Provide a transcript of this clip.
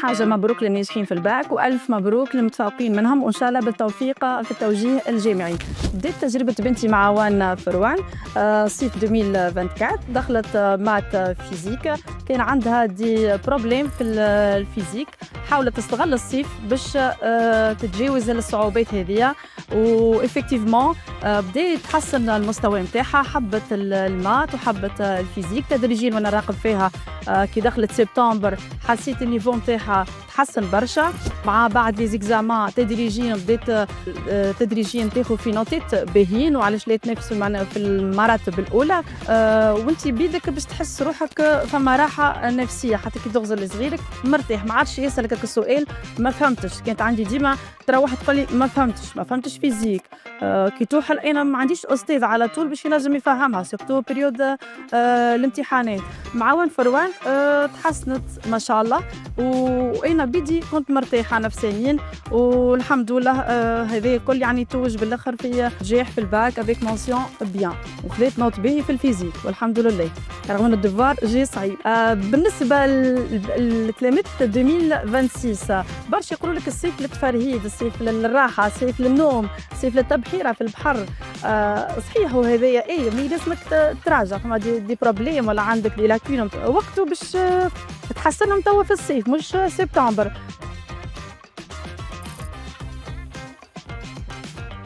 حاجة مبروك للناجحين في الباك وألف مبروك للمتفوقين منهم، وإن شاء الله بالتوفيق في التوجيه الجامعي. بديت تجربة بنتي مع وان فروان صيف 2024. دخلت مات فيزيك، كان عندها دي بروبليم في الفيزيك، حاولت تستغل الصيف باش تتجاوز الصعوبات هذه، وإفكتيفمون بدا يتحسن المستوى متاعها، حبت المات وحبت الفيزيك تدريجيا. وانا راقب فيها كي دخلت سبتمبر حسيت النيفو متاعها تحسن برشا، مع بعد لي زيكزامان تدريجيا بدات تدريجيا تاخذ في نوتات باهيين، وعلاش لا تنافسوا معنا في المراتب الاولى. وانت بيدك باش تحس روحك فما راحه نفسيه، حتى كي تغزل لصغيرك مرتاح، ما عادش يسالك السؤال ما فهمتش. كانت عندي ديما تروح تقول لي ما فهمتش فيزيك. كي توحل انا ما عنديش استاذ على طول باش ينجم يفهمها، سيرتو بريود الامتحانات. مع وان فروان تحسنت ما شاء الله، وانا بدي كنت مرتاحه نفسيا والحمد لله. هذا الكل يعني توج بالاخر في نجاح في الباك افيك مونسيون بيان، وخذيت نوت باهي في الفيزيك والحمد لله، رغم ان الدفوار جي صعيب. بالنسبه للتلاميذ 2026 برشا يقولوا لك الصيف للتفرهيد، الصيف للراحه، الصيف للنوم، الصيف للتبحيره في البحر. صحيح وهذايا مي لازمك تراجع، فما دي بروبليم ولا عندك دي لاكون وقته باش تحسنهم توا في الصيف مش سبتمبر.